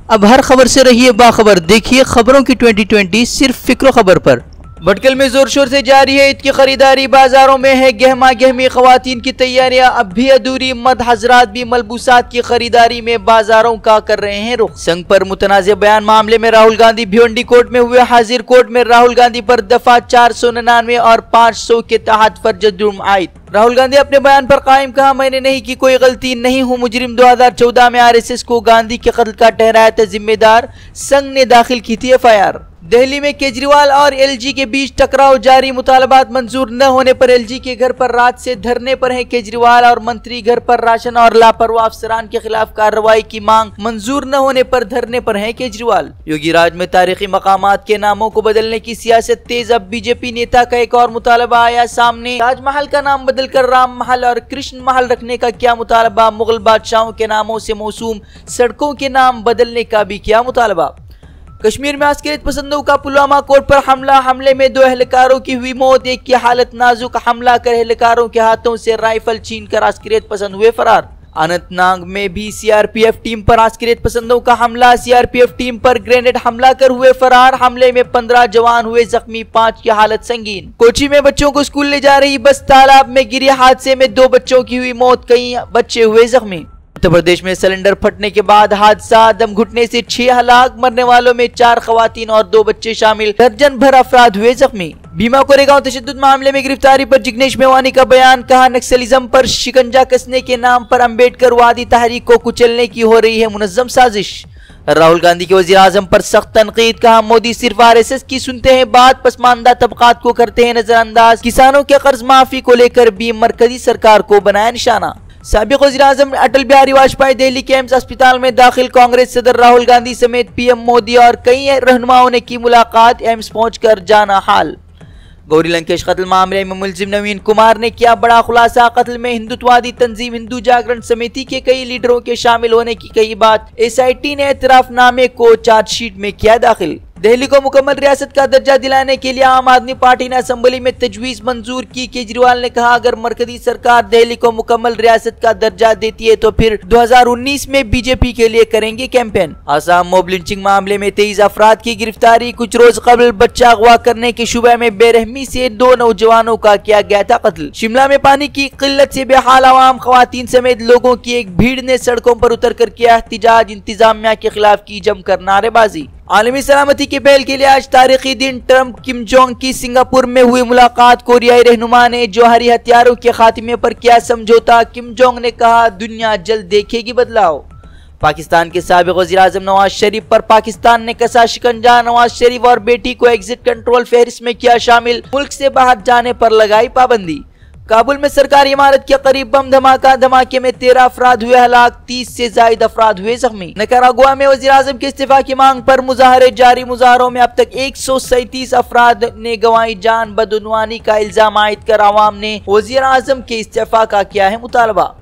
अब हर खबर से रहिए बाखबर। देखिए खबरों की 2020 सिर्फ फिक्रो खबर पर। भटकल में जोर शोर से जारी है ईद की खरीदारी, बाजारों में है गहमा गहमी, खवातीन की तैयारियां अब भी अधूरी, मर्द हजरात भी मलबूसात की खरीदारी में बाजारों का कर रहे हैं रुख। संघ पर मुतनाज़ बयान मामले में राहुल गांधी भिवंडी कोर्ट में हुए हाजिर। कोर्ट में राहुल गांधी पर दफा 499 और 500 के तहत फर्ज जुर्म आयद। राहुल गांधी अपने बयान पर कायम, कहा मैंने नहीं की कोई गलती, नहीं हूँ मुजरिम। 2014 में आरएसएस को गांधी के कत्ल का ठहराया था जिम्मेदार, संघ ने दाखिल की थी एफआईआर। दिल्ली में केजरीवाल और एलजी के बीच टकराव जारी, मुतालबात मंजूर न होने पर एलजी के घर पर रात से धरने पर हैं केजरीवाल और मंत्री। घर पर राशन और लापरवाह अफसरान के खिलाफ कार्रवाई की मांग, मंजूर न होने पर धरने पर हैं केजरीवाल। योगी राज में तारीखी मकामात के नामों को बदलने की सियासत तेज, अब बीजेपी नेता का एक और मुतालबा आया सामने। ताजमहल का नाम बदलकर राम महल और कृष्ण महल रखने का क्या मुतालबा, मुगल बादशाहों के नामों से मौसूम सड़कों के नाम बदलने का भी क्या मुतालबा। कश्मीर में अस्करियत पसंदों का पुलवामा कोर्ट पर हमला, हमले में 2 एहलकारों की हुई मौत, एक की हालत नाजुक। हमला कर एहलकारों के हाथों से राइफल छीनकर अस्करियत पसंद हुए फरार। अनंतनाग में भी सीआरपीएफ टीम पर अस्करियत पसंदों का हमला, सीआरपीएफ टीम पर ग्रेनेड हमला कर हुए फरार। हमले में 15 जवान हुए जख्मी, 5 की हालत संगीन। कोची में बच्चों को स्कूल ले जा रही बस तालाब में गिरी, हादसे में 2 बच्चों की हुई मौत, कई बच्चे हुए जख्मी। उत्तर प्रदेश में सिलेंडर फटने के बाद हादसा, दम घुटने से 6 हलाक, मरने वालों में 4 खवातीन और 2 बच्चे शामिल, दर्जन भर अफराद हुए जख्मी। भीमा कोरेगांव तशद्दुद मामले में गिरफ्तारी पर जिग्नेश मेवानी का बयान, कहा नक्सलिज्म पर शिकंजा कसने के नाम पर अंबेडकर वादी तहरीक को कुचलने की हो रही है मुनज्जम साजिश। राहुल गांधी के वजीर आजम पर सख्त तनकीद, कहा मोदी सिर्फ आरएसएस की सुनते हैं बात, पसमानदा तबकात को करते हैं नजरअंदाज। किसानों के कर्ज माफी को लेकर भी मरकजी सरकार को बनाया निशाना। साबिक वज़ीर आज़म अटल बिहारी वाजपेयी दिल्ली के एम्स अस्पताल में दाखिल, कांग्रेस सदर राहुल गांधी समेत पीएम मोदी और कई रहनुमाओं ने की मुलाकात, एम्स पहुंचकर जाना हाल। गौरी लंकेश कत्ल मामले में मुलजिम नवीन कुमार ने किया बड़ा खुलासा, कत्ल में हिंदुत्ववादी तंजीम हिंदू जागरण समिति के कई लीडरों के शामिल होने की कही बात। एसआईटी ने एतराफनामे को चार्जशीट में किया दाखिल। दिल्ली को मुकम्मल रियासत का दर्जा दिलाने के लिए आम आदमी पार्टी ने असेंबली में तजवीज मंजूर की। केजरीवाल ने कहा अगर मरकजी सरकार दिल्ली को मुकम्मल रियासत का दर्जा देती है तो फिर 2019 में बीजेपी के लिए करेंगे कैंपेन। आसाम मोब लिंचिंग मामले में 23 अफराद की गिरफ्तारी, कुछ रोज कबल बच्चा अगवा करने के शुबे में बेरहमी से 2 नौजवानों का किया गया था कत्ल। शिमला में पानी की किल्लत से बेहाल आवाम, खवातीन समेत लोगों की एक भीड़ ने सड़कों पर उतर कर किया एहतिजाज, इंतजामिया के खिलाफ की जमकर नारेबाजी। आलमी सलामती के पहल के लिए आज तारीखी दिन, ट्रंप किम जोंग की सिंगापुर में हुई मुलाकात। कोरियाई रहनुमा ने जौहरी हथियारों के खात्मे पर किया समझौता, किम जोंग ने कहा दुनिया जल्द देखेगी बदलाव। पाकिस्तान के साबिक वज़ीर आज़म नवाज शरीफ पर पाकिस्तान ने कसा शिकंजा, नवाज शरीफ और बेटी को एग्जिट कंट्रोल फहरिस्त में किया शामिल, मुल्क से बाहर जाने पर लगाई पाबंदी। काबुल में सरकारी इमारत के करीब बम धमाका, धमाके में 13 अफराद हुए हलाक, 30 से ज्यादा अफराद हुए जख्मी। निकारागुआ में वज़ीर आज़म के इस्तीफा की मांग पर मुजाहरे जारी, मुजाहरों में अब तक 137 अफराद ने गंवाई जान। बदउनवानी का इल्जाम आयद कर आवाम ने वज़ीर आज़म के इस्तीफा का किया है मुतालबा।